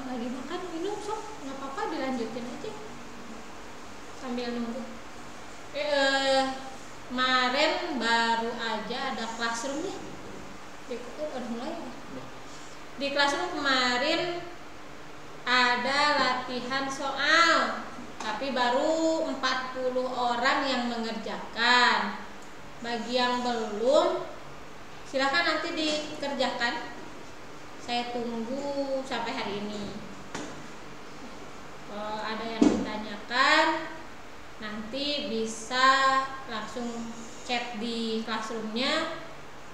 lagi makan minum, sok nggak apa-apa dilanjutin aja sambil nunggu. Kemarin baru aja ada classroom ya. Udah mulai ya. Di classroom kemarin ada latihan soal, tapi baru 40 orang yang mengerjakan. Bagi yang belum, silakan nanti dikerjakan. Saya tunggu sampai hari ini. Kalau ada yang ditanyakan, nanti bisa langsung chat di classroomnya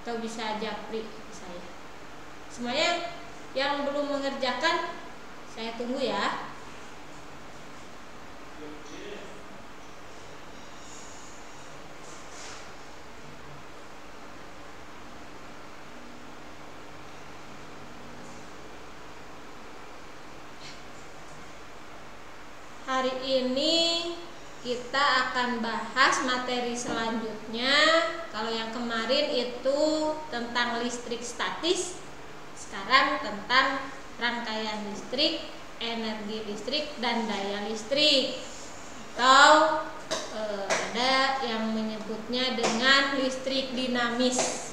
atau bisa japri saya. Semuanya yang belum mengerjakan, saya tunggu ya. Hari ini kita akan bahas materi selanjutnya. Kalau yang kemarin itu tentang listrik statis, sekarang tentang rangkaian listrik, energi listrik, dan daya listrik. Atau ada yang menyebutnya dengan listrik dinamis.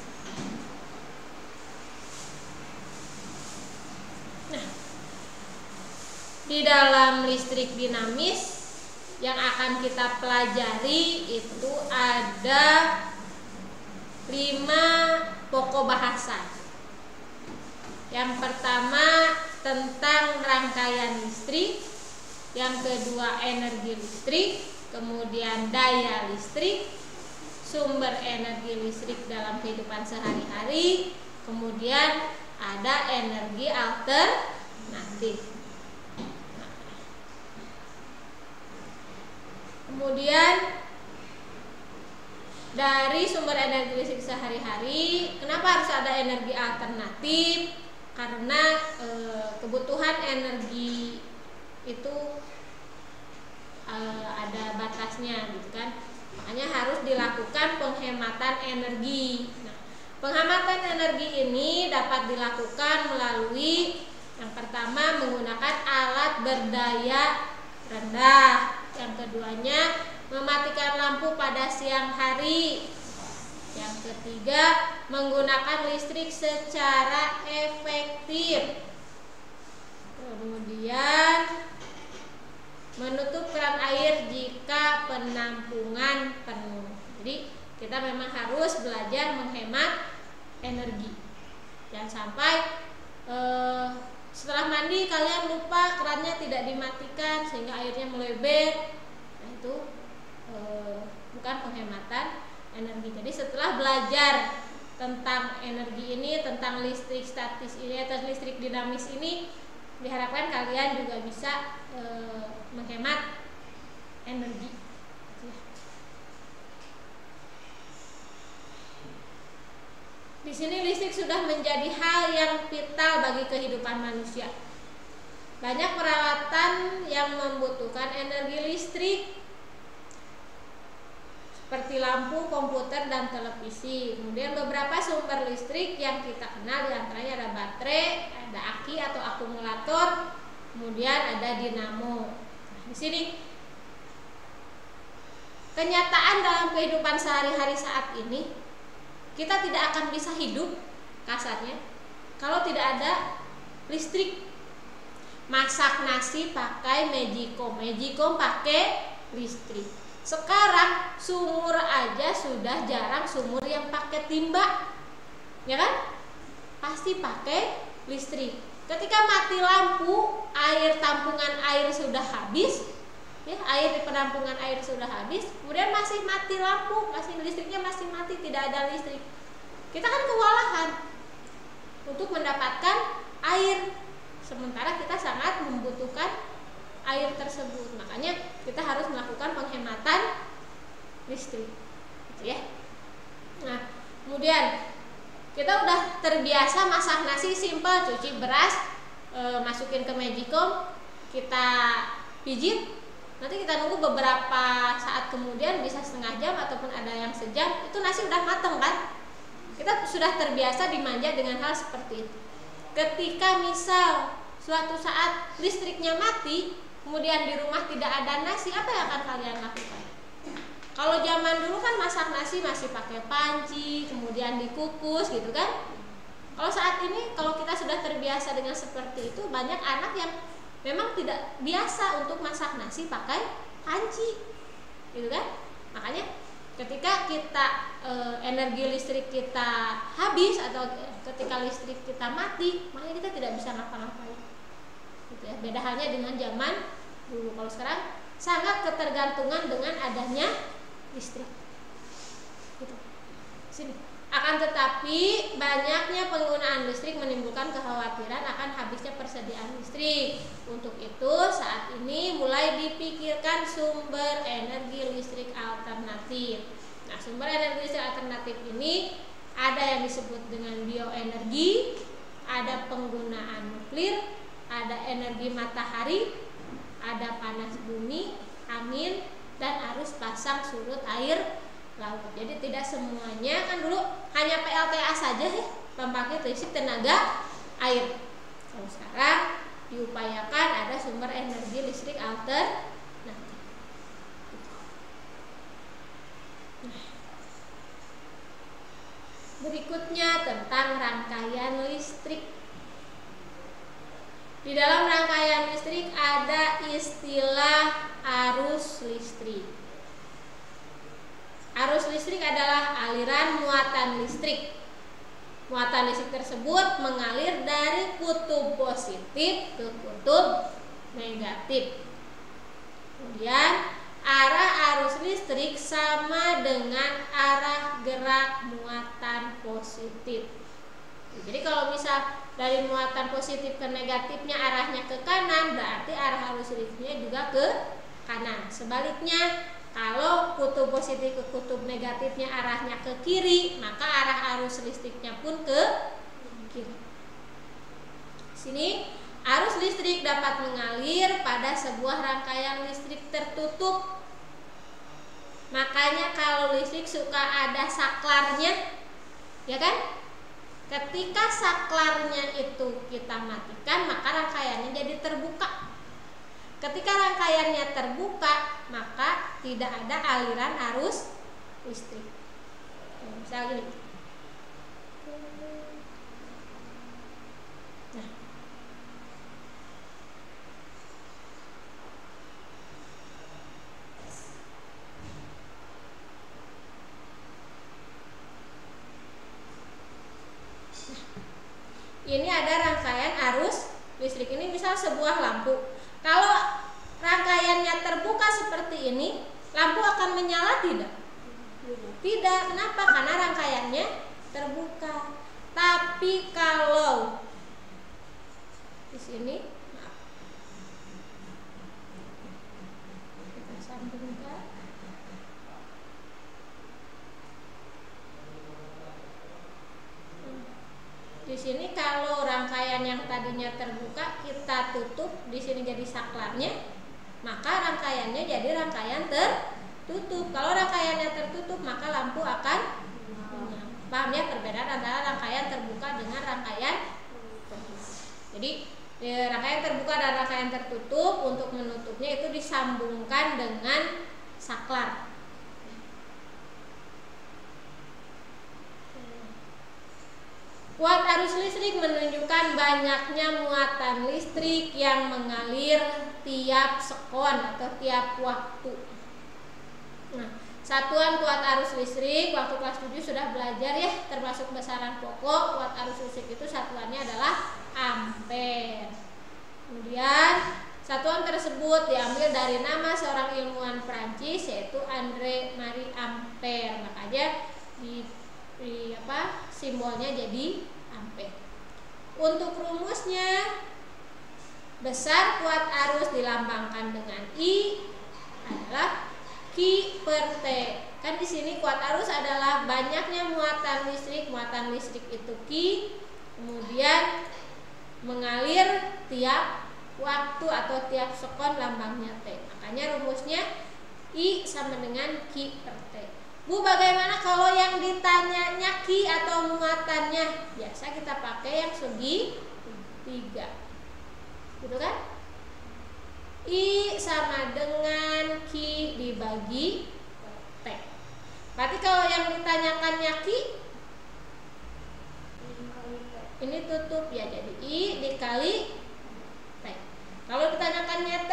Di dalam listrik dinamis yang akan kita pelajari itu ada 5 pokok bahasan. Yang pertama tentang rangkaian listrik, yang kedua energi listrik, kemudian daya listrik, sumber energi listrik dalam kehidupan sehari-hari, kemudian ada energi alternatif. Kemudian dari sumber energi listrik sehari-hari, kenapa harus ada energi alternatif? Karena kebutuhan energi itu ada batasnya, gitu kan? Makanya harus dilakukan penghematan energi. Nah, penghematan energi ini dapat dilakukan melalui yang pertama menggunakan alat berdaya rendah. Yang keduanya mematikan lampu pada siang hari. Yang ketiga menggunakan listrik secara efektif. Kemudian menutup keran air jika penampungan penuh. Jadi kita memang harus belajar menghemat energi. Jangan sampai setelah mandi kalian lupa kerannya tidak dimatikan sehingga airnya meleber. Nah, itu bukan penghematan energi. Jadi setelah belajar tentang energi ini, tentang listrik statis ini atau listrik dinamis ini, diharapkan kalian juga bisa menghemat energi. Di sini listrik sudah menjadi hal yang vital bagi kehidupan manusia. Banyak peralatan yang membutuhkan energi listrik, seperti lampu, komputer, dan televisi. Kemudian beberapa sumber listrik yang kita kenal diantaranya ada baterai, ada aki atau akumulator, kemudian ada dinamo. Nah, di sini kenyataan dalam kehidupan sehari-hari saat ini, kita tidak akan bisa hidup kasarnya kalau tidak ada listrik. Masak nasi pakai Magicom, Magicom pakai listrik. Sekarang sumur aja sudah jarang sumur yang pakai timba, ya kan? Pasti pakai listrik. Ketika mati lampu, air tampungan air sudah habis, ya, air di penampungan air sudah habis, kemudian masih mati lampu, masih listriknya masih mati, tidak ada listrik. Kita kan kewalahan untuk mendapatkan air, sementara kita sangat membutuhkan air tersebut. Makanya kita harus melakukan penghematan listrik, gitu ya. Nah, kemudian kita udah terbiasa masak nasi simpel, cuci beras, masukin ke Magicom, kita pijit. Nanti kita nunggu beberapa saat kemudian, bisa setengah jam ataupun ada yang sejam, itu nasi udah mateng kan? Kita sudah terbiasa dimanja dengan hal seperti itu. Ketika misal suatu saat listriknya mati, kemudian di rumah tidak ada nasi, apa yang akan kalian lakukan? Kalau zaman dulu kan masak nasi masih pakai panci, kemudian dikukus gitu kan. Kalau saat ini, kalau kita sudah terbiasa dengan seperti itu, banyak anak yang memang tidak biasa untuk masak nasi pakai panci, gitu kan? Makanya ketika kita energi listrik kita habis atau ketika listrik kita mati, makanya kita tidak bisa ngapa-ngapain. Gitu ya. Beda halnya dengan zaman dulu. Kalau sekarang sangat ketergantungan dengan adanya listrik. Gitu. Sini. Akan tetapi banyaknya penggunaan listrik menimbulkan kekhawatiran akan habisnya persediaan listrik. Untuk itu saat ini mulai dipikirkan sumber energi listrik alternatif. Nah, sumber energi listrik alternatif ini ada yang disebut dengan bioenergi, ada penggunaan nuklir, ada energi matahari, ada panas bumi, angin, dan arus pasang surut air laut. Jadi tidak semuanya, kan dulu hanya PLTA saja ya, pembangkit listrik tenaga air. Kalau sekarang diupayakan ada sumber energi listrik alternatif. Berikutnya tentang rangkaian listrik. Di dalam rangkaian listrik ada istilah arus listrik. Arus listrik adalah aliran muatan listrik. Muatan listrik tersebut mengalir dari kutub positif ke kutub negatif. Kemudian arah arus listrik sama dengan arah gerak muatan positif. Jadi kalau misal dari muatan positif ke negatifnya arahnya ke kanan, berarti arah arus listriknya juga ke kanan. Sebaliknya, kalau kutub positif ke kutub negatifnya arahnya ke kiri, maka arah arus listriknya pun ke kiri. Sini, arus listrik dapat mengalir pada sebuah rangkaian listrik tertutup. Makanya kalau listrik suka ada saklarnya, ya kan? Ketika saklarnya itu kita matikan, maka rangkaiannya jadi terbuka. Ketika rangkaiannya terbuka, maka tidak ada aliran arus listrik. Misal gini. Nah. Ini ada rangkaian arus listrik. Ini misal sebuah lampu. Kalau rangkaiannya terbuka seperti ini, lampu akan menyala tidak? Tidak. Kenapa? Karena rangkaiannya terbuka. Tapi kalau di sini, maaf, kita sambungkan. Di sini kalau rangkaian yang tadinya terbuka kita tutup, di sini jadi saklarnya, maka rangkaiannya jadi rangkaian tertutup. Kalau rangkaiannya tertutup, maka lampu akan menyala. Paham ya perbedaan antara rangkaian terbuka dengan rangkaian tertutup. Jadi rangkaian terbuka dan rangkaian tertutup, untuk menutupnya itu disambungkan dengan saklar. Kuat arus listrik menunjukkan banyaknya muatan listrik yang mengalir tiap sekon atau tiap waktu. Nah, satuan kuat arus listrik waktu kelas 7 sudah belajar ya, termasuk besaran pokok. Kuat arus listrik itu satuannya adalah ampere. Kemudian satuan tersebut diambil dari nama seorang ilmuwan Prancis, yaitu André Marie Ampère. Makanya simbolnya jadi ampere. Untuk rumusnya, besar kuat arus dilambangkan dengan I adalah Q per T. Kan di sini kuat arus adalah banyaknya muatan listrik. Muatan listrik itu Q, kemudian mengalir tiap waktu atau tiap sekon, lambangnya T. Makanya rumusnya I sama dengan Q per T. Bu, bagaimana kalau yang ditanyanya Q atau muatannya? Biasa kita pakai yang segi 3. gitu kan? I sama dengan Q dibagi T. Berarti kalau yang ditanyakannya Q, ini tutup ya, jadi I dikali T. Kalau ditanyakannya T,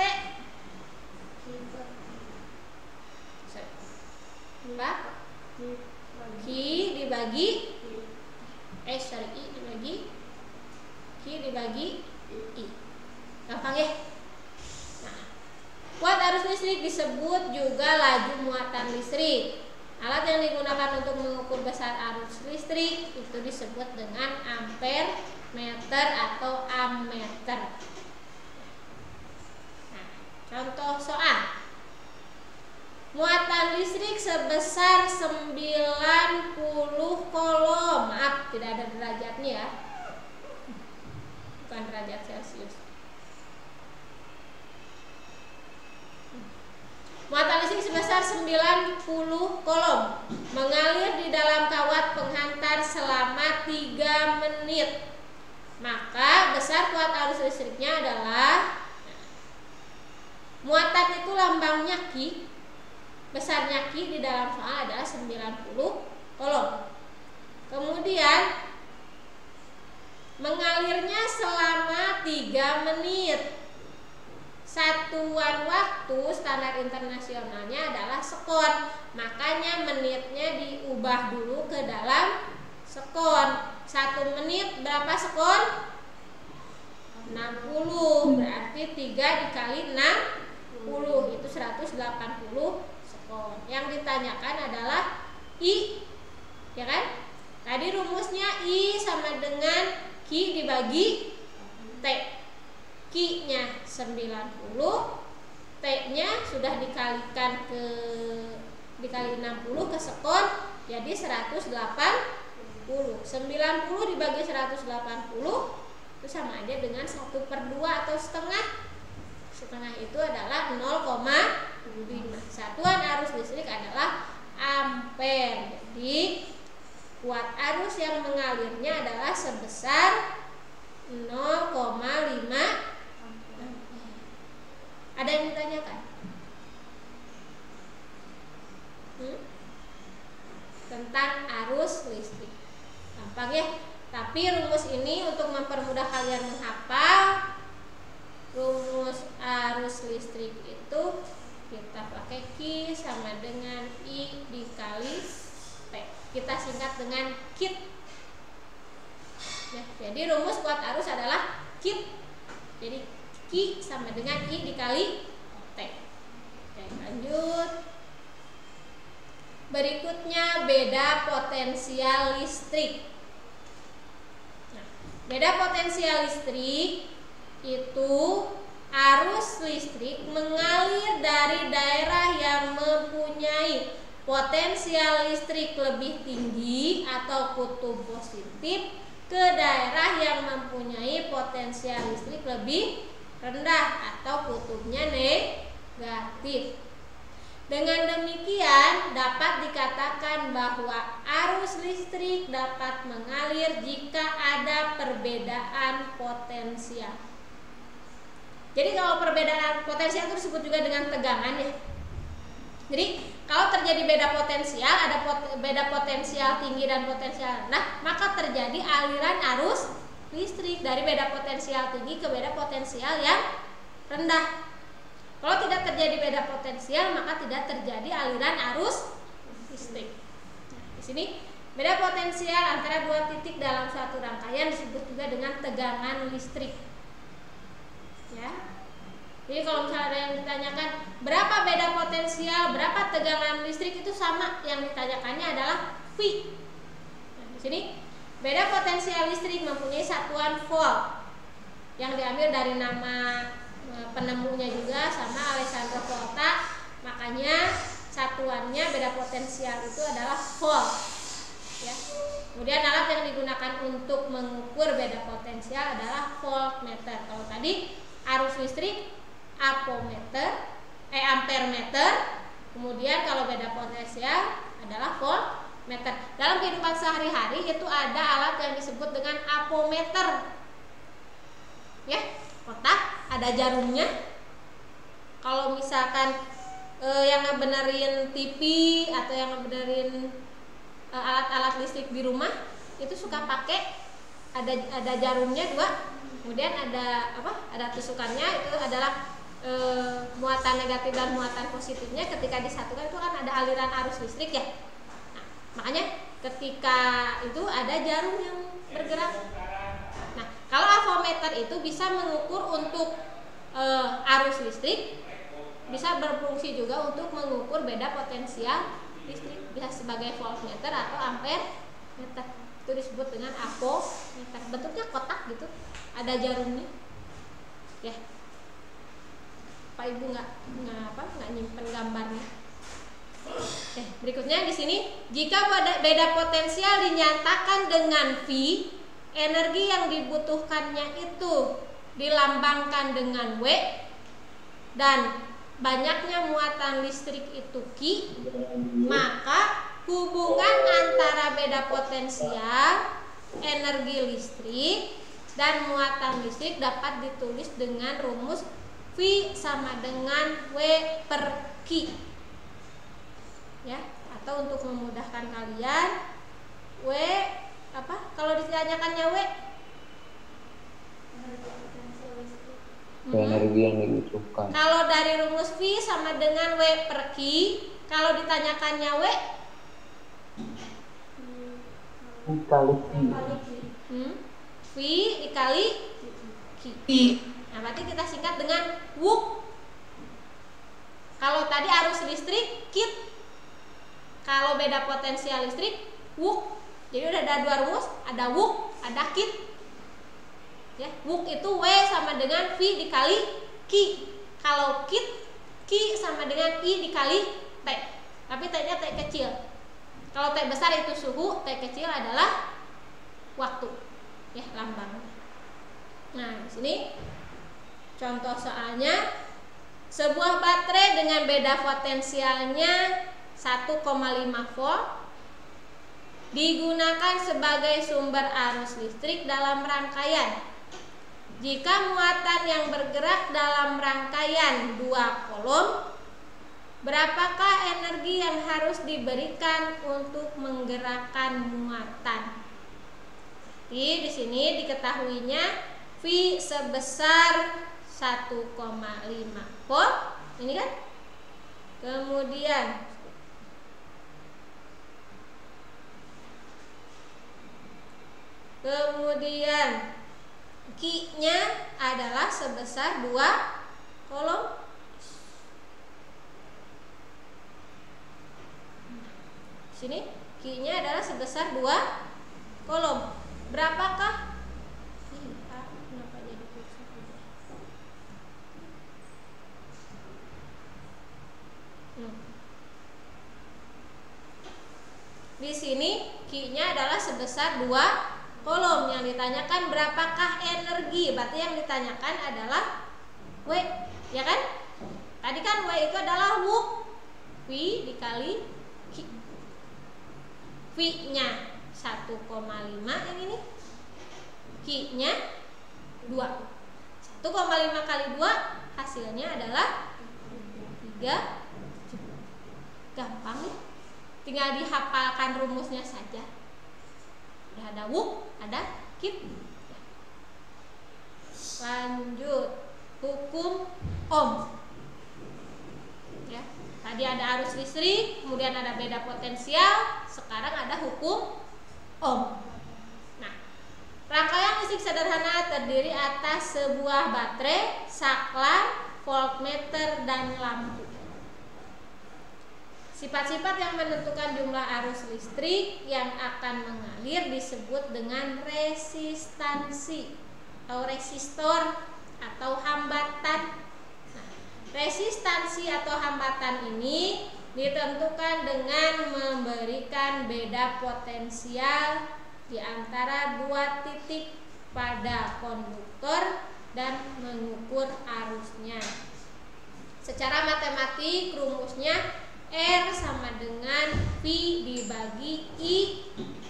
Q dibagi I dibagi Q dibagi I. Gampang ya? Nah, kuat arus listrik disebut juga laju muatan listrik. Alat yang digunakan untuk mengukur besar arus listrik itu disebut dengan ampere meter atau ammeter. Nah, contoh soal. Muatan listrik sebesar 90 kolom. Maaf, tidak ada derajatnya ya. Bukan derajat Celcius. Muatan listrik sebesar 90 kolom mengalir di dalam kawat penghantar selama 3 menit. Maka besar kuat arus listriknya adalah, muatan itu lambangnya Q, besarnya Q di dalam soal adalah 90 kolom. Kemudian mengalirnya selama 3 menit. Satuan waktu standar internasionalnya adalah sekon. Makanya menitnya diubah dulu ke dalam sekon. 1 menit berapa sekon? 60. Berarti 3 dikali 60 itu 180 sekon. Yang ditanyakan adalah I, ya kan? Tadi rumusnya I sama dengan Q dibagi T. Q-nya 90, T-nya sudah dikali 60 ke sekon, jadi 180. 90 dibagi 180 itu sama aja dengan 1/2 atau setengah. Setengah itu adalah 0,5. Satuan arus listrik adalah ampere. Jadi kuat arus yang mengalirnya adalah sebesar 0,5. Ada yang ditanyakan? Tentang arus listrik. Gampang ya? Tapi rumus ini untuk mempermudah kalian menghafal, rumus arus listrik itu kita pakai Q sama dengan I dikali T. Kita singkat dengan KIT. Ya, jadi rumus kuat arus adalah KIT. Jadi Q sama dengan I dikali T. Oke, lanjut. Berikutnya beda potensial listrik. Nah, beda potensial listrik itu arus listrik mengalir dari daerah yang mempunyai potensial listrik lebih tinggi atau kutub positif ke daerah yang mempunyai potensial listrik lebih rendah atau kutubnya negatif. Dengan demikian dapat dikatakan bahwa arus listrik dapat mengalir jika ada perbedaan potensial. Jadi kalau perbedaan potensial itu disebut juga dengan tegangan ya. Jadi kalau terjadi beda potensial, ada beda potensial tinggi dan potensial rendah, maka terjadi aliran arus listrik dari beda potensial tinggi ke beda potensial yang rendah. Kalau tidak terjadi beda potensial, maka tidak terjadi aliran arus listrik. Nah, di sini beda potensial antara dua titik dalam suatu rangkaian disebut juga dengan tegangan listrik. Ya. Jadi kalau misalnya ada yang ditanyakan berapa beda potensial, berapa tegangan listrik, itu sama, yang ditanyakannya adalah V. Nah, di sini beda potensial listrik mempunyai satuan volt yang diambil dari nama penemunya juga, sama Alessandro Volta. Makanya satuannya beda potensial itu adalah volt. Ya. Kemudian alat yang digunakan untuk mengukur beda potensial adalah voltmeter. Kalau tadi arus listrik ampere meter. Kemudian kalau beda potensial adalah volt meter. Dalam kehidupan sehari-hari itu ada alat yang disebut dengan apometer. Ya, kotak ada jarumnya. Kalau misalkan yang ngebenerin TV atau yang ngebenerin alat-alat listrik di rumah itu suka pakai ada jarumnya 2, kemudian ada tusukannya, itu adalah muatan negatif dan muatan positifnya. Ketika disatukan itu kan ada aliran arus listrik ya. Nah, makanya ketika itu ada jarum yang bergerak. Nah, kalau avometer itu bisa mengukur untuk arus listrik, bisa berfungsi juga untuk mengukur beda potensial listrik, bisa sebagai voltmeter atau ampere meter. Itu disebut dengan avometer. Bentuknya kotak gitu, ada jarumnya. Ya. Pak Ibu nggak nyimpen gambarnya. Oke, berikutnya di sini, jika beda potensial dinyatakan dengan V, energi yang dibutuhkannya itu dilambangkan dengan W, dan banyaknya muatan listrik itu Q, maka hubungan antara beda potensial, energi listrik, dan muatan listrik dapat ditulis dengan rumus V sama dengan W per Q. Ya, atau untuk memudahkan kalian, W kalau ditanyakannya W, energi yang dibutuhkan. Kalau dari rumus V sama dengan W per Q, kalau ditanyakannya W dikali V dikali Q. Nah, berarti kita singkat dengan WUK. Kalau tadi arus listrik KIT, kalau beda potensial listrik WUK. Jadi udah ada 2 rumus, ada WUK, ada KIT. Ya, WUK itu W sama dengan V dikali Q. Kalau KIT, Q sama dengan I dikali T. Tapi T-nya T kecil. Kalau T besar itu suhu, T kecil adalah waktu. Ya, lambang. Nah, di sini contoh soalnya, sebuah baterai dengan beda potensialnya 1,5 volt digunakan sebagai sumber arus listrik dalam rangkaian. Jika muatan yang bergerak dalam rangkaian 2 kolom, berapakah energi yang harus diberikan untuk menggerakkan muatan? Jadi di sini diketahuinya V sebesar 1,5 volt, ini kan. Kemudian Q-nya adalah sebesar 2 kolom. Sini Q-nya adalah sebesar 2 kolom. Berapakah? Kenapa jadi Di sini Q-nya adalah sebesar 2 kolom. Yang ditanyakan berapakah energi? Berarti yang ditanyakan adalah W, ya kan? Tadi kan W itu adalah WUK, V dikali Q. V-nya 1,5 yang ini, Q-nya 2. 1,5 kali 2 hasilnya adalah 3. Gampang nih, tinggal dihafalkan rumusnya saja. Udah ada WUK, ada Q. Lanjut, hukum Ohm. Ya, tadi ada arus listrik, kemudian ada beda potensial, sekarang ada hukum Ohm. Nah, rangkaian listrik sederhana terdiri atas sebuah baterai, saklar, voltmeter, dan lampu. Sifat-sifat yang menentukan jumlah arus listrik yang akan mengalir disebut dengan resistansi atau resistor atau hambatan. Nah, resistansi atau hambatan ini ditentukan dengan memberikan beda potensial di antara 2 titik pada konduktor dan mengukur arusnya. Secara matematik rumusnya R sama dengan V dibagi I,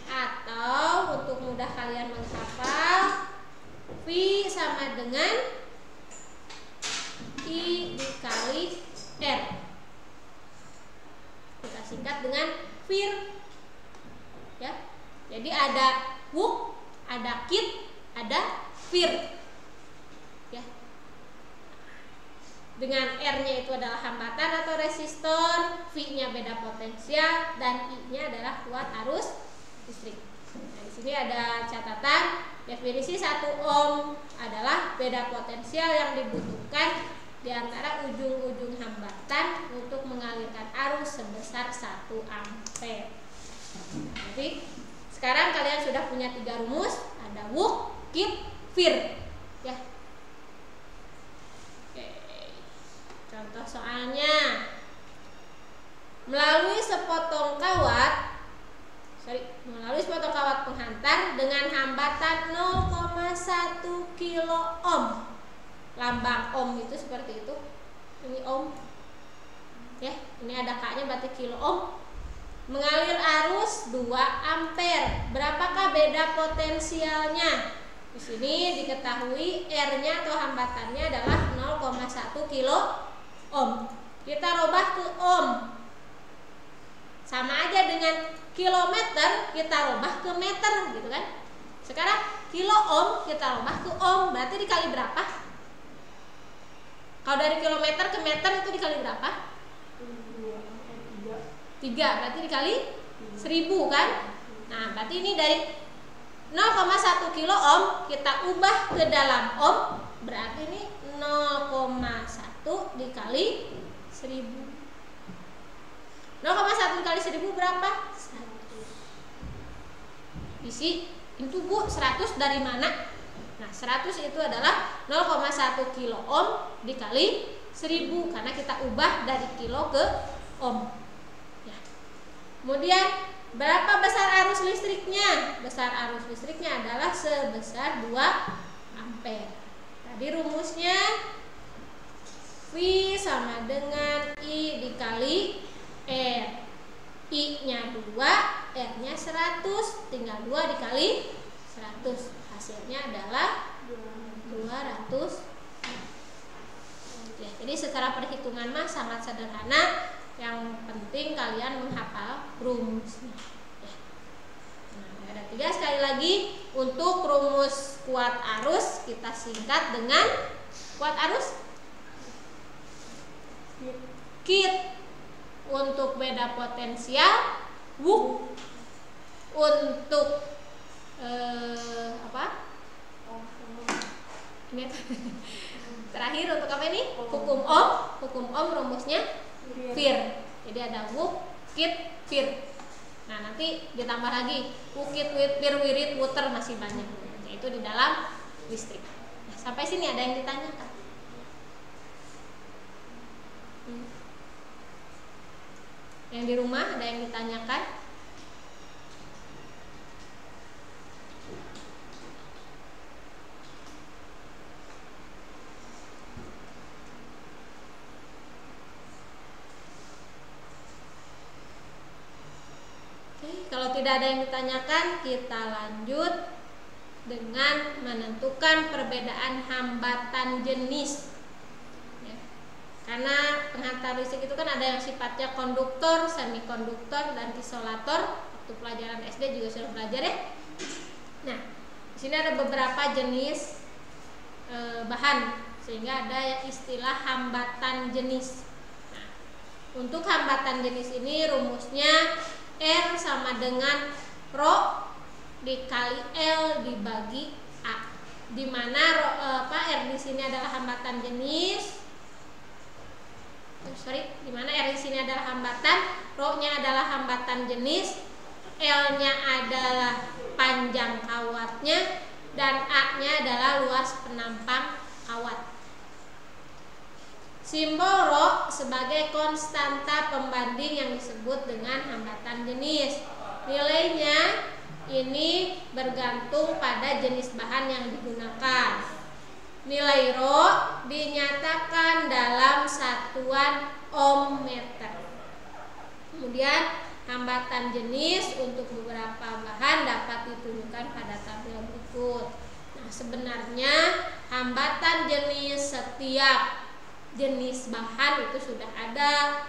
atau untuk mudah kalian menghafal, V sama dengan I dikali R. Kita singkat dengan VIR. Ya. Jadi ada WUK, ada KIT, ada VIR. Ya. Dengan R-nya itu adalah hambatan atau resistor, V-nya beda potensial, dan I-nya adalah kuat arus listrik. Nah, di sini ada catatan definisi 1 ohm adalah beda potensial yang dibutuhkan di antara ujung-ujung hambatan untuk mengalirkan arus sebesar 1 ampere. Jadi sekarang kalian sudah punya 3 rumus, ada WUK, KIT, VIR. Ya. Oke. Contoh soalnya, melalui sepotong kawat penghantar dengan hambatan 0,1 kilo ohm. Lambang ohm itu seperti itu. Ini ohm. Ya, ini ada K-nya berarti kilo ohm. Mengalir arus 2 ampere. Berapakah beda potensialnya? Di sini diketahui R-nya atau hambatannya adalah 0,1 kilo ohm. Kita rubah ke ohm. Sama aja dengan kilometer, kita rubah ke meter gitu kan. Sekarang kilo ohm kita rubah ke ohm, berarti dikali berapa? Kalau dari kilometer ke meter itu dikali berapa? 3, berarti dikali 1000 kan. Nah, berarti ini dari 0,1 kilo ohm kita ubah ke dalam ohm, berarti ini 0,1 dikali 1000. 0,1 dikali 1000 berapa? 100. Isi itu Bu, 100 dari mana? Nah, 100 itu adalah 0,1 kilo ohm dikali 1000 karena kita ubah dari kilo ke ohm. Ya. Kemudian berapa besar arus listriknya? Besar arus listriknya adalah sebesar 2 ampere. Tadi rumusnya V sama dengan I dikali R. I-nya 2, R-nya 100, tinggal 2 dikali 100. Hasilnya adalah 200. Ya, jadi secara perhitungan mah sangat sederhana. Yang penting kalian menghafal rumusnya. Ya. Nah, ada 3 sekali lagi. Untuk rumus kuat arus kita singkat dengan kuat arus KIT. Untuk beda potensial WUK. Untuk ini terakhir untuk apa ini? Hukum ohm. Hukum ohm rumusnya VIR. Jadi ada WUK, KIT, VIR. Nah, nanti ditambah lagi WUK, KIT, VIR, wirid, muter, masih banyak. Yaitu di dalam listrik. Nah, sampai sini ada yang ditanyakan? Yang di rumah ada yang ditanyakan? Oke, kalau tidak ada yang ditanyakan, kita lanjut dengan menentukan perbedaan hambatan jenis. Karena penghantar listrik itu kan ada yang sifatnya konduktor, semikonduktor, dan isolator. Waktu pelajaran SD juga sudah belajar ya. Nah, di sini ada beberapa jenis bahan, sehingga ada istilah hambatan jenis. Nah, untuk hambatan jenis ini rumusnya R sama dengan Rho dikali L dibagi A. Di mana R di sini adalah hambatan jenis. Di mana R di sini adalah hambatan, Rho-nya adalah hambatan jenis, L-nya adalah panjang kawatnya, dan A-nya adalah luas penampang kawat. Simbol Rho sebagai konstanta pembanding yang disebut dengan hambatan jenis. Nilainya ini bergantung pada jenis bahan yang digunakan. Nilai Rho dinyatakan dalam satuan ohm meter. Kemudian hambatan jenis untuk beberapa bahan dapat ditunjukkan pada tabel berikut. Nah, sebenarnya hambatan jenis setiap jenis bahan itu sudah ada.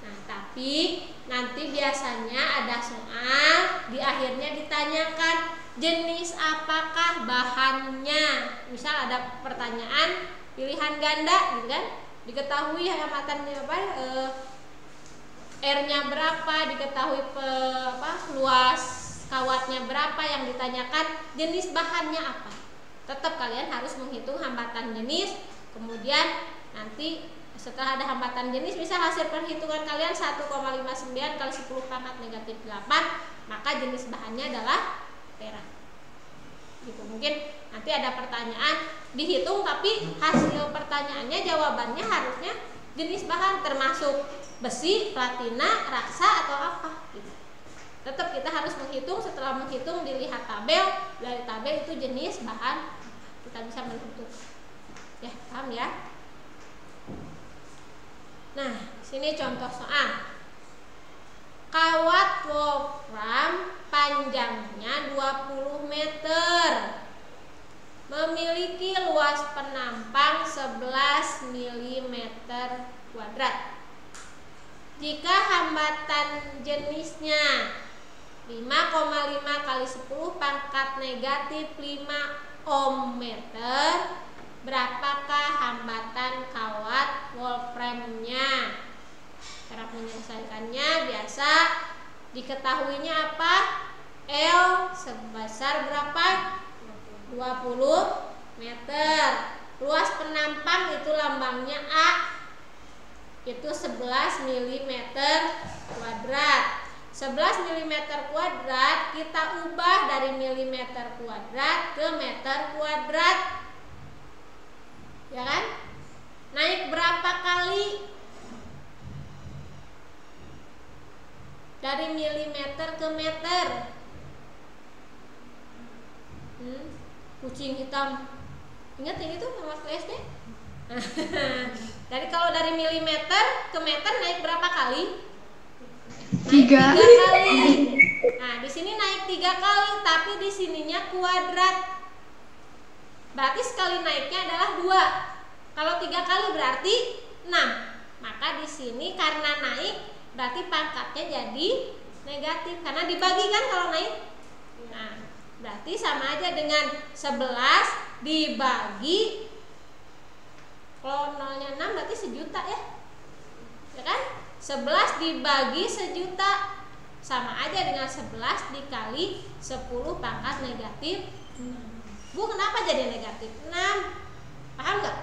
Nah, tapi nanti biasanya ada soal di akhirnya ditanyakan jenis apakah bahannya. Misal ada pertanyaan pilihan ganda gitu kan, diketahui hamatannya apa, R-nya berapa, diketahui luas kawatnya berapa, yang ditanyakan jenis bahannya apa. Tetap kalian harus menghitung hambatan jenis. Kemudian nanti setelah ada hambatan jenis, misal hasil perhitungan kalian 1,59 kali 10 pangkat negatif 8, maka jenis bahannya adalah perak. Gitu. Mungkin nanti ada pertanyaan dihitung, tapi hasil pertanyaannya jawabannya harusnya jenis bahan termasuk besi, platina, raksa atau apa gitu. Tetap kita harus menghitung. Setelah menghitung dilihat tabel, dari tabel itu jenis bahan, kita bisa menentukan. Ya, paham ya? Nah, sini contoh soal. Kawat wolfram panjangnya 20 meter, memiliki luas penampang 11 mm kuadrat. Jika hambatan jenisnya 5,5 kali 10 pangkat negatif 5 ohm meter, berapakah hambatan kawat wolframnya? Cara menyelesaikannya biasa diketahuinya apa? L sebesar berapa? 20 meter. Luas penampang itu lambangnya A, itu 11 mm kuadrat. 11 mm kuadrat kita ubah dari milimeter kuadrat ke meter kuadrat, ya kan? Naik berapa kali dari milimeter ke meter? Kucing hitam, ingat yang itu sama SD? Jadi kalau dari milimeter ke meter naik berapa kali? Naik 3 kali. Nah, di sini naik 3 kali, tapi di sininya kuadrat. Berarti sekali naiknya adalah 2. Kalau 3 kali berarti 6. Maka di sini karena naik berarti pangkatnya jadi negatif karena dibagi kan kalau naik. Nah, berarti sama aja dengan 11 dibagi, kalau nolnya 6 berarti sejuta ya. Ya kan? 11 dibagi sejuta sama aja dengan 11 dikali 10 pangkat negatif 6. Bu, kenapa jadi negatif 6? Paham nggak?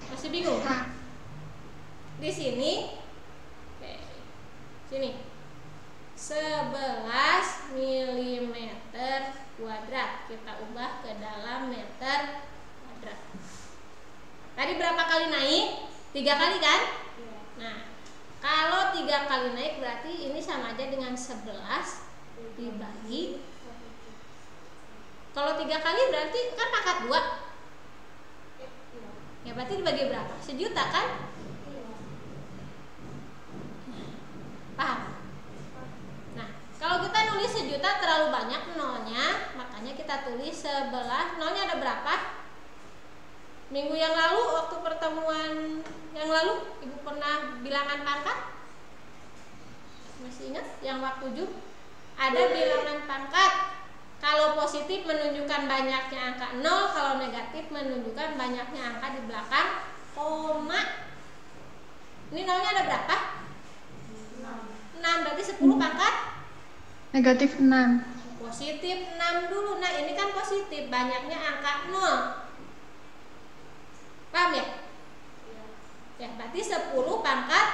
Masih bingung? Di sini, oke, sini 11 mm kuadrat kita ubah ke dalam meter kuadrat. Tadi berapa kali naik? 3 kali kan? Nah, kalau 3 kali naik berarti ini sama aja dengan 11 dibagi. Kalau 3 kali berarti kan pangkat 2. Ya berarti dibagi berapa? Sejuta kan? Paham? Nah, kalau kita nulis sejuta terlalu banyak nolnya, makanya kita tulis 11. Nolnya ada berapa? Minggu yang lalu waktu pertemuan yang lalu Ibu pernah bilangan pangkat? Masih ingat yang waktu 7? Ada bilangan pangkat. Kalau positif menunjukkan banyaknya angka 0, kalau negatif menunjukkan banyaknya angka di belakang koma. Ini nolnya ada berapa? 6, berarti 10 pangkat negatif 6. Positif 6 dulu. Nah, ini kan positif, banyaknya angka 0. Paham ya? Ya, berarti 10 pangkat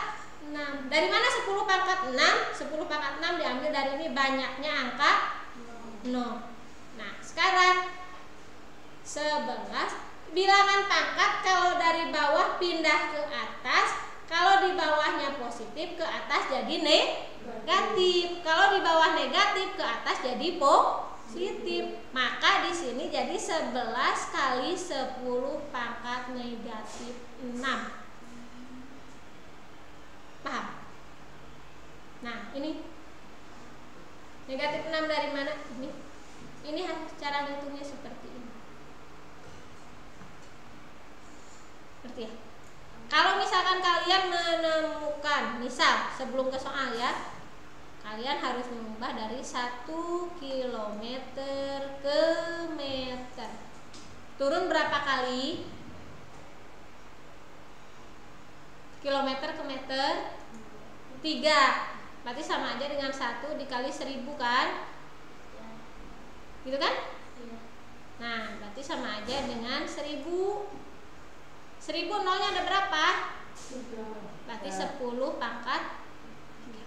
6. Dari mana 10 pangkat 6? 10 pangkat 6 diambil dari ini, banyaknya angka 0. Nah, sekarang 11 bilangan pangkat kalau dari bawah pindah ke atas, kalau di bawahnya positif ke atas jadi negatif. Kalau di bawah negatif ke atas jadi positif. Maka di sini jadi 11 kali 10 pangkat negatif 6. Paham? Nah, ini negatif 6 dari mana? Ini cara ngitungnya seperti ini. gitu ya. Kalau misalkan kalian menemukan, misal sebelum ke soal ya, kalian harus mengubah dari 1 kilometer ke meter. Turun berapa kali? Kilometer ke meter 3. Berarti sama aja dengan 1 dikali 1000 kan? Gitu kan? Nah, berarti sama aja dengan 1000. 1000 nolnya ada berapa? Berarti 10 pangkat 3.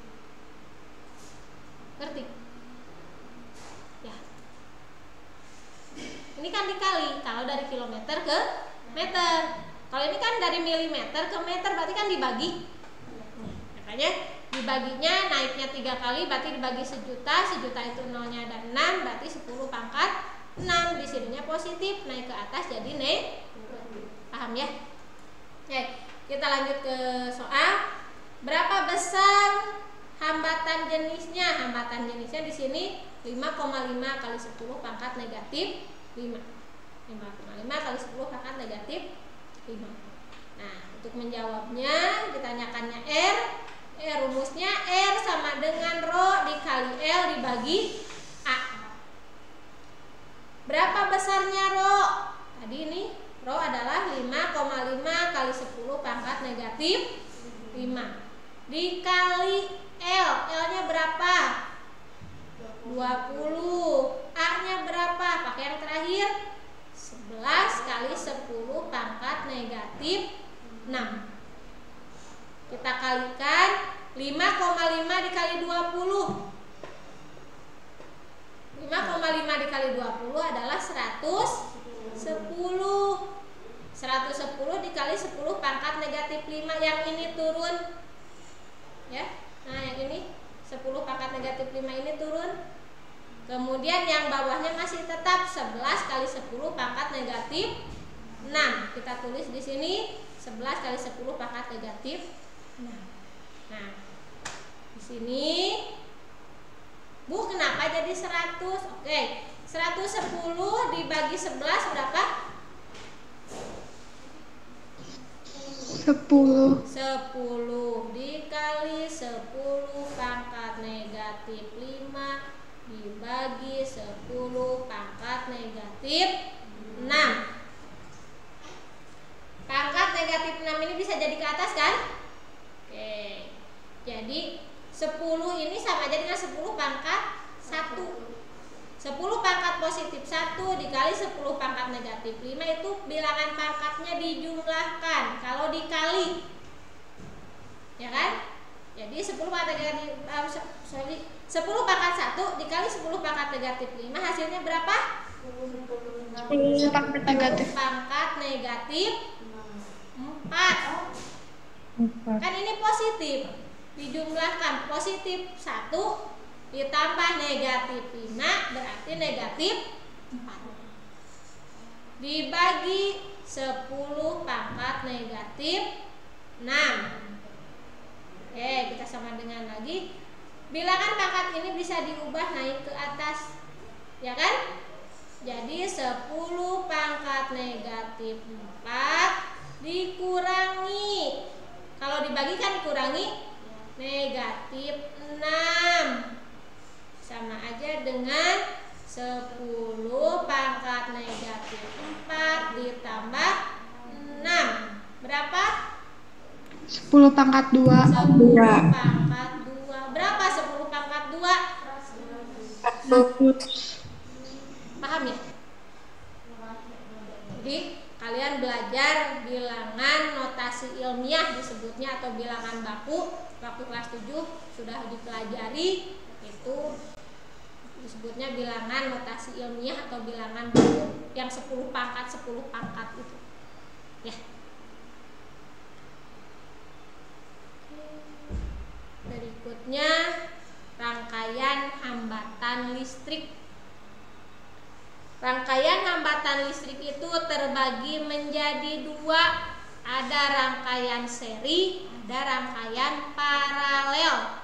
Ngerti? Ya. Ini kan dikali. Kalau dari kilometer ke meter. Kalau ini kan dari milimeter ke meter, berarti kan dibagi. Makanya dibaginya naiknya 3 kali, berarti dibagi 1.000.000. 1.000.000 itu nolnya ada 6, berarti 10 pangkat 6. Di sininya positif, naik ke atas jadi negatif. Paham ya? Oke, kita lanjut ke soal. Berapa besar hambatan jenisnya? Hambatan jenisnya di sini 5,5 kali 10 pangkat negatif 5. 5,5 kali 10 pangkat negatif 5. Nah, untuk menjawabnya ditanyakannya R. Rumusnya R sama dengan rho dikali L dibagi A. Berapa besarnya rho? Tadi ini rho adalah 5,5 kali 10 pangkat negatif 5 dikali L. L-nya berapa? 20. A-nya berapa? Pakai yang terakhir 11 kali 10 pangkat negatif 6. Kita kalikan 5,5 dikali 20. 5,5 dikali 20 adalah 110. 110 dikali 10 pangkat negatif 5. Yang ini turun ya. Nah, yang ini 10 pangkat negatif 5 ini turun. Kemudian yang bawahnya masih tetap 11 kali 10 pangkat negatif 6. Kita tulis di sini 11 kali 10 pangkat negatif 6. Nah, di sini Bu, kenapa jadi 100? Oke, 110 dibagi 11 berapa? 10. 10 dikali 10 pangkat negatif 5 dibagi 10 pangkat negatif 6. Pangkat negatif 6 ini bisa jadi ke atas kan? Oke, jadi 10 ini sama aja dengan 10 pangkat 1. 10 pangkat positif 1 dikali 10 pangkat negatif 5 itu bilangan pangkatnya dijumlahkan kalau dikali. Ya kan? Jadi 10 pangkat negatif 10 pangkat 1 dikali 10 pangkat negatif 5 hasilnya berapa? 10 pangkat negatif. 10 pangkat negatif 4. Kan ini positif. Dijumlahkan positif 1 ditambah negatif 5 berarti negatif 4 dibagi 10 pangkat negatif 6. Oke, kita sama dengan lagi. Bilangan pangkat ini bisa diubah naik ke atas, ya kan? Jadi 10 pangkat negatif 4 dikurangi, kalau dibagikan dikurangi negatif 6 sama aja dengan 10 pangkat negatif 4 ditambah 6 berapa? 10 pangkat 2. 10 pangkat 2 berapa 10 pangkat 2? 100. Paham ya? Jadi kalian belajar bilangan notasi ilmiah disebutnya atau bilangan baku waktu kelas 7 sudah dipelajari, itu disebutnya bilangan notasi ilmiah atau bilangan baku yang 10 pangkat itu ya. Berikutnya rangkaian hambatan listrik. Rangkaian hambatan listrik itu terbagi menjadi 2. Ada rangkaian seri, ada rangkaian paralel.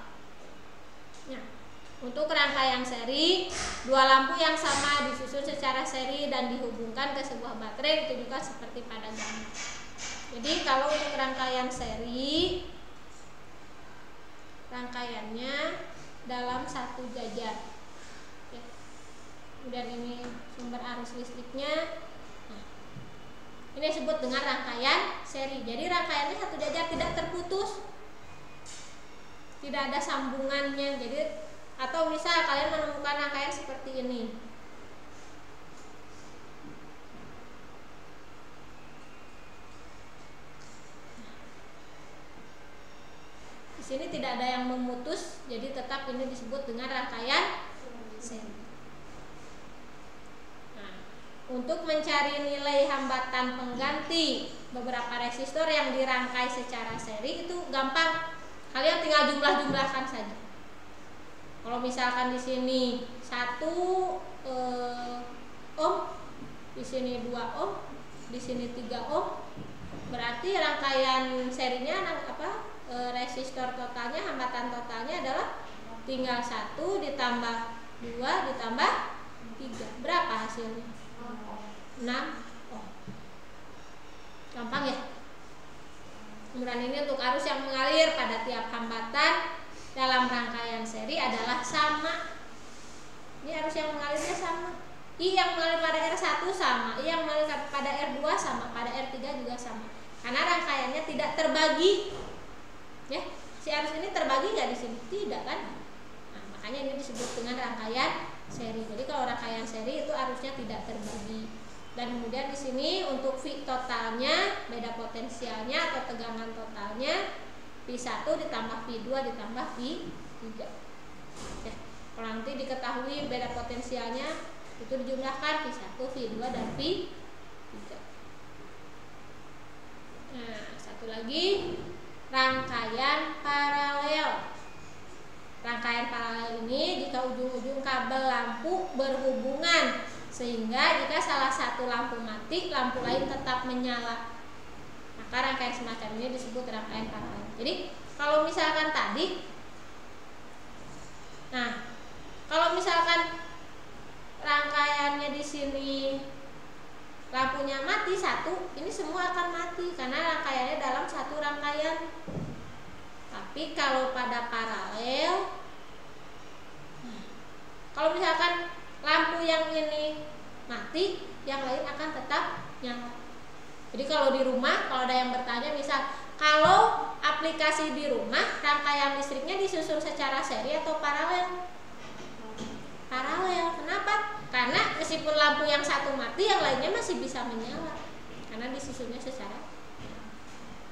Nah, untuk rangkaian seri, 2 lampu yang sama disusun secara seri dan dihubungkan ke sebuah baterai, itu juga seperti pada gambar. Jadi kalau untuk rangkaian seri, rangkaiannya dalam satu jajar. Ya. Kemudian ini sumber arus listriknya. Nah, ini disebut dengan rangkaian seri. Jadi rangkaiannya satu jajar, tidak terputus, tidak ada sambungannya. Jadi atau misal kalian menemukan rangkaian seperti ini. Di sini tidak ada yang memutus, jadi tetap ini disebut dengan rangkaian seri. Nah, untuk mencari nilai hambatan pengganti beberapa resistor yang dirangkai secara seri itu gampang. Kalian tinggal jumlah-jumlahkan saja. Kalau misalkan di sini 1 ohm, di sini 2 ohm, di sini 3 ohm, berarti rangkaian serinya resistor totalnya, hambatan totalnya adalah tinggal 1 ditambah 2 ditambah 3. Berapa hasilnya? 6 ohm. Gampang ya? Kemudian ini untuk arus yang mengalir pada tiap hambatan dalam rangkaian seri adalah sama. Ini arus yang mengalirnya sama. I yang mengalir pada R1 sama, I yang mengalir pada R2 sama, pada R3 juga sama. Karena rangkaiannya tidak terbagi. Ya, si arus ini terbagi nggak di sini? Tidak kan? Nah, makanya ini disebut dengan rangkaian seri. Jadi kalau rangkaian seri itu arusnya tidak terbagi. Dan kemudian di sini untuk V totalnya, beda potensialnya atau tegangan totalnya, V1 ditambah V2 ditambah V3. Ya, kalau nanti diketahui beda potensialnya itu dijumlahkan V1, V2 dan V3. Nah, satu lagi rangkaian paralel. Rangkaian paralel ini jika ujung-ujung kabel lampu berhubungan, sehingga jika salah satu lampu mati, lampu lain tetap menyala, maka rangkaian semacam ini disebut rangkaian paralel. Jadi kalau misalkan tadi, nah kalau misalkan rangkaiannya di sini lampunya mati satu, ini semua akan mati karena rangkaiannya dalam satu rangkaian. Tapi kalau pada paralel, kalau misalkan lampu yang ini mati, yang lain akan tetap nyala. Jadi kalau di rumah, kalau ada yang bertanya, misal kalau aplikasi di rumah, rangkaian listriknya disusun secara seri atau paralel? Paralel. Kenapa? Karena meskipun lampu yang satu mati, yang lainnya masih bisa menyala karena disusunnya secara.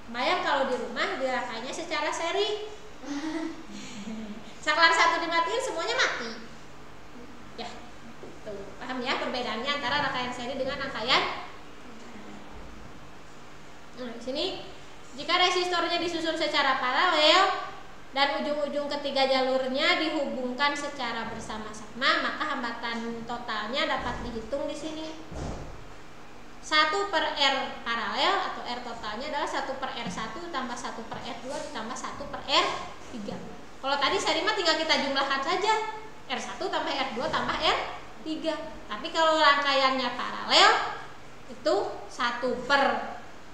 Bayang kalau di rumah dirangkainya secara seri. Saklar satu dimatiin, semuanya mati. Ya, tuh paham ya perbedaannya antara rangkaian seri dengan rangkaian. Nah, di sini jika resistornya disusun secara paralel dan ujung-ujung ketiga jalurnya dihubungkan secara bersama-sama, maka hambatan totalnya dapat dihitung di sini. 1 per R paralel atau R totalnya adalah 1 per R1 tambah 1 per R2 ditambah 1 per R3. Kalau tadi seri mah tinggal kita jumlahkan saja, R1 tambah R2 tambah R3. Tapi kalau rangkaiannya paralel itu 1 per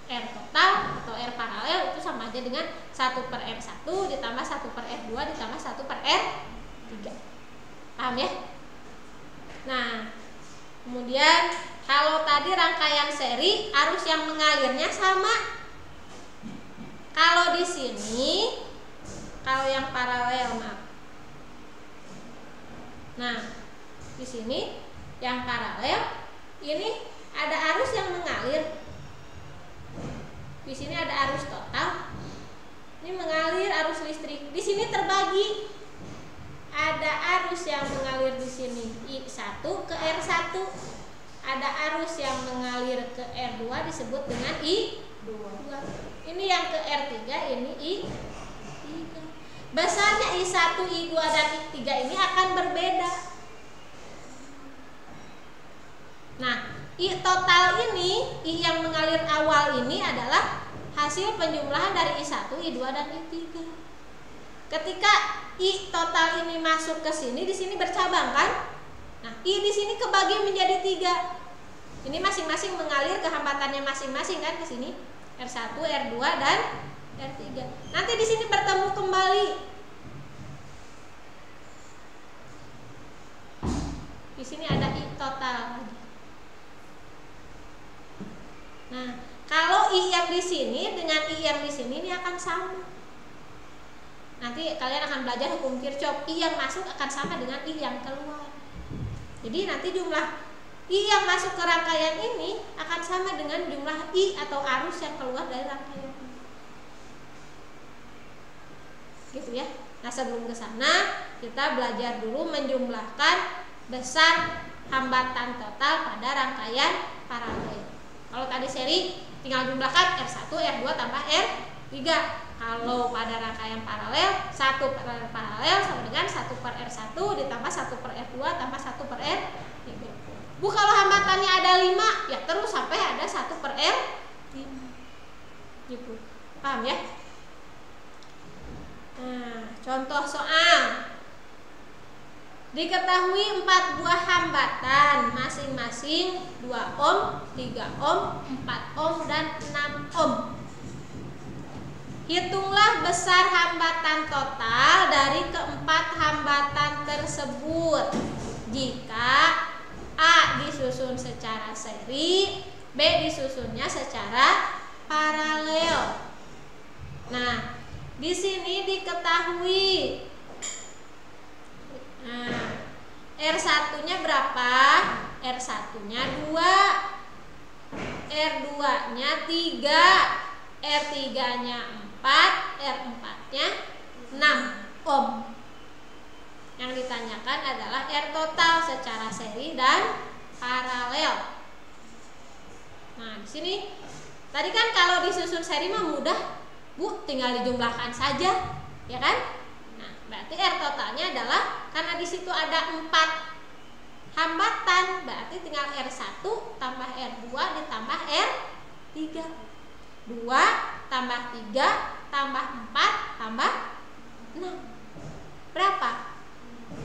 R total atau R paralel itu sama aja dengan 1 per R1 ditambah 1 per R2 ditambah 1 per R3. Paham ya? Nah, kemudian kalau tadi rangkaian seri, arus yang mengalirnya sama. Kalau di sini, kalau yang paralel, maaf. Nah, di sini yang paralel, ini ada arus yang mengalir. Di sini ada arus total. Ini mengalir arus listrik. Di sini terbagi. Ada arus yang mengalir di sini I1 ke R1. Ada arus yang mengalir ke R2 disebut dengan I2. Ini yang ke R3, ini I3. Besarnya I1, I2 dan I3 ini akan berbeda. Nah, I total ini, I yang mengalir awal ini adalah hasil penjumlahan dari I1, I2 dan I3. Ketika I total ini masuk ke sini, di sini bercabang kan? Nah, I di sini kebagi menjadi 3. Ini masing-masing mengalir ke hambatannya masing-masing kan ke sini. R1, R2 dan R3. Nanti di sini bertemu kembali. Di sini ada I total. Nah, kalau I yang di sini dengan I yang di sini ini akan sama. Nanti kalian akan belajar hukum Kirchhoff. I yang masuk akan sama dengan I yang keluar. Jadi nanti jumlah I yang masuk ke rangkaian ini akan sama dengan jumlah I atau arus yang keluar dari rangkaian ini. Gitu ya. Nah, sebelum ke sana kita belajar dulu menjumlahkan besar hambatan total pada rangkaian paralel. Kalau tadi seri tinggal jumlahkan R1, R2 tambah R3. Kalau pada rangkaian paralel 1 per paralel sama dengan 1 per R1 ditambah 1 per R2 tambah 1 per R3. Bu, kalau hambatannya ada 5 ya terus sampai ada 1 per R5. Gitu. Paham ya? Nah, contoh soal. Diketahui 4 buah hambatan masing-masing 2 ohm, 3 ohm, 4 ohm, dan 6 ohm. Hitunglah besar hambatan total dari keempat hambatan tersebut jika A disusun secara seri, B disusunnya secara paralel. Nah, di sini diketahui R1-nya berapa? R1-nya 2, R2-nya 3, R3-nya 4, R4-nya 6 ohm. Yang ditanyakan adalah R total secara seri dan paralel. Nah, di sini tadi kan kalau disusun seri mah mudah, Bu, tinggal dijumlahkan saja, ya kan? Nah, berarti R totalnya adalah karena di situ ada 4 hambatan, berarti tinggal R1 tambah R2 ditambah R3. 2 tambah 3 tambah 4 tambah 6. Berapa?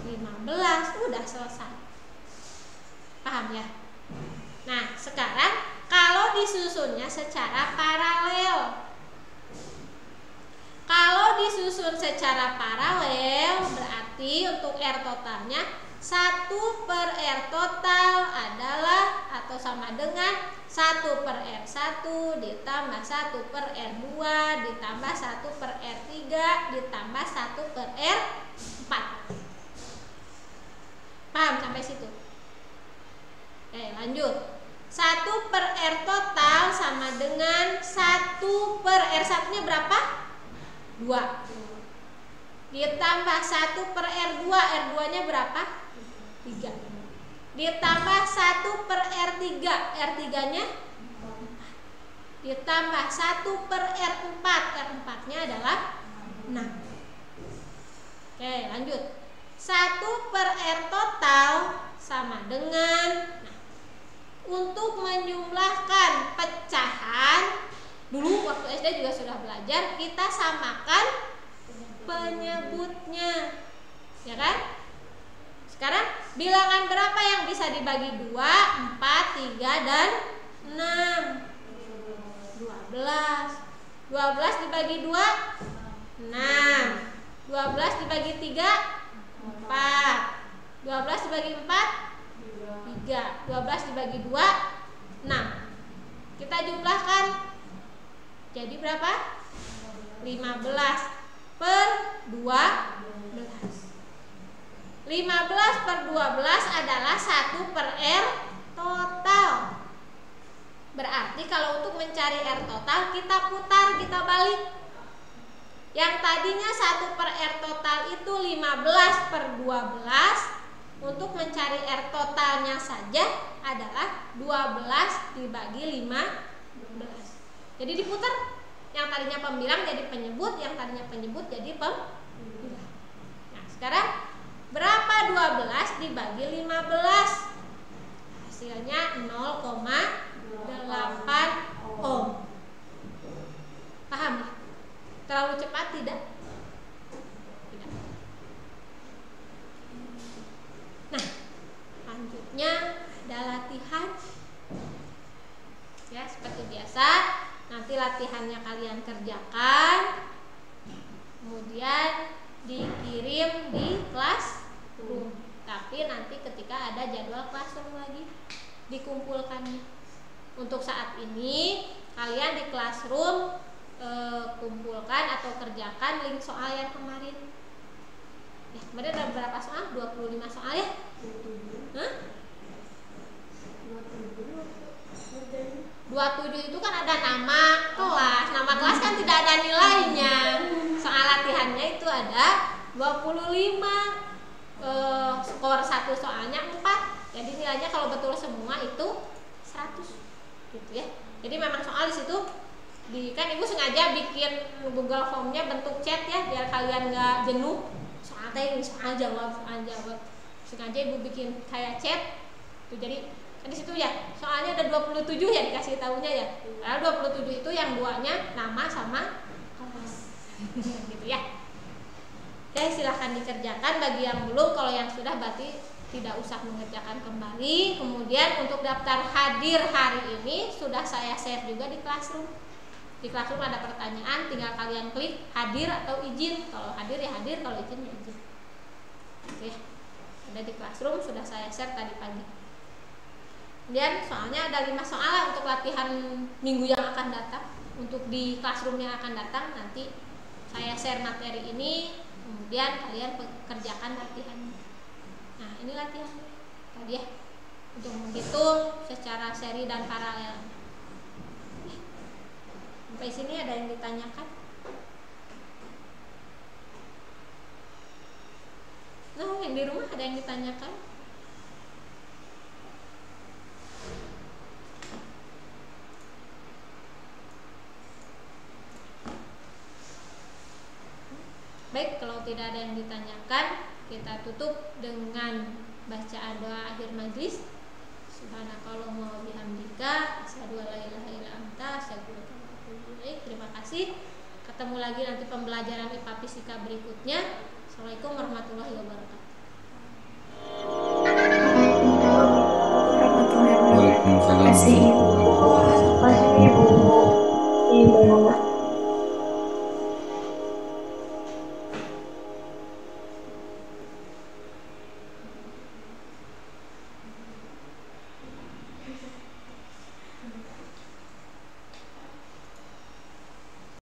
15. Udah selesai. Paham ya? Nah, sekarang kalau disusunnya secara paralel. Kalau disusun secara paralel berarti untuk R totalnya 1 per R total adalah atau sama dengan 1 per R1 ditambah 1 per R2 ditambah 1 per R3 ditambah 1 per R4. Paham sampai situ? Oke, lanjut. 1 per R total sama dengan 1 per R1 nya berapa? 2 ditambah 1 per R2, R2 nya berapa? 3 ditambah 1 per R3, R3 nya 4 ditambah 1 per R4, R4 nya adalah 6. Oke, lanjut. 1 per R total sama dengan, nah, untuk menjumlahkan pecahan, dulu waktu SD juga sudah belajar, kita samakan penyebutnya, ya kan? Sekarang bilangan berapa yang bisa dibagi 2, 4, 3, dan 6? 12. 12 dibagi 2, 6. 12 dibagi 3, 4. 12 dibagi 4, 3. 12 dibagi 2, 6. Kita jumlahkan. Jadi berapa? 15 per 12. 15 per 12 adalah 1 per R total. Berarti kalau untuk mencari R total kita putar, kita balik. Yang tadinya 1 per R total itu 15 per 12. Untuk mencari R totalnya saja adalah 12 dibagi 15. Jadi diputar. Yang tadinya pembilang jadi penyebut, yang tadinya penyebut jadi pembilang. Nah, sekarang berapa 12 dibagi 15? Hasilnya 0,8 ohm. Paham ya? Terlalu cepat tidak? Tidak. Nah, lanjutnya ada latihan. Ya, seperti biasa. Nanti nanti latihannya kalian kerjakan, kemudian dikirim di classroom. Tapi nanti ketika ada jadwal classroom lagi dikumpulkannya. Untuk saat ini kalian di classroom kumpulkan atau kerjakan link soal yang kemarin. Kemarin ada berapa soal? 25 soal ya? Hah? 27 itu kan ada nama kelas. Nama kelas kan tidak ada nilainya. Soal latihannya itu ada 25. Skor satu soalnya 4. Jadi nilainya kalau betul semua itu 100. Gitu ya. Jadi memang soal di situ kan ibu sengaja bikin Google Form-nya bentuk chat ya biar kalian nggak jenuh. Soal jawab. Sengaja ibu bikin kayak chat. Tuh, jadi kan di situ ya soalnya ada 27 ya dikasih tahunya ya. Lalu 27 itu yang duanya nama sama kelas. Gitu ya. Oke, silahkan dikerjakan bagi yang belum. Kalau yang sudah berarti tidak usah mengerjakan kembali. Kemudian untuk daftar hadir hari ini sudah saya share juga di classroom. Di classroom ada pertanyaan, tinggal kalian klik hadir atau izin. Kalau hadir ya hadir, kalau izin ya izin. Oke, ada di classroom sudah saya share tadi pagi. Kemudian soalnya ada 5 soal untuk latihan minggu yang akan datang. Untuk di classroom yang akan datang nanti saya share materi ini, kemudian kalian kerjakan latihan. Nah, ini latihan tadi ya untuk menghitung secara seri dan paralel. Sampai sini ada yang ditanyakan? Nah, yang di rumah ada yang ditanyakan? Baik, kalau tidak ada yang ditanyakan, kita tutup dengan bacaan doa akhir majlis. Subhanakallahumma wa bihamdika asyhadu an la ilaha illa anta astaghfiruka wa atubu ilaik. Terima kasih. Ketemu lagi nanti pembelajaran IPA Fisika berikutnya. Assalamualaikum warahmatullahi wabarakatuh. Waalaikumsalam. Waalaikumsalam. Terima kasih.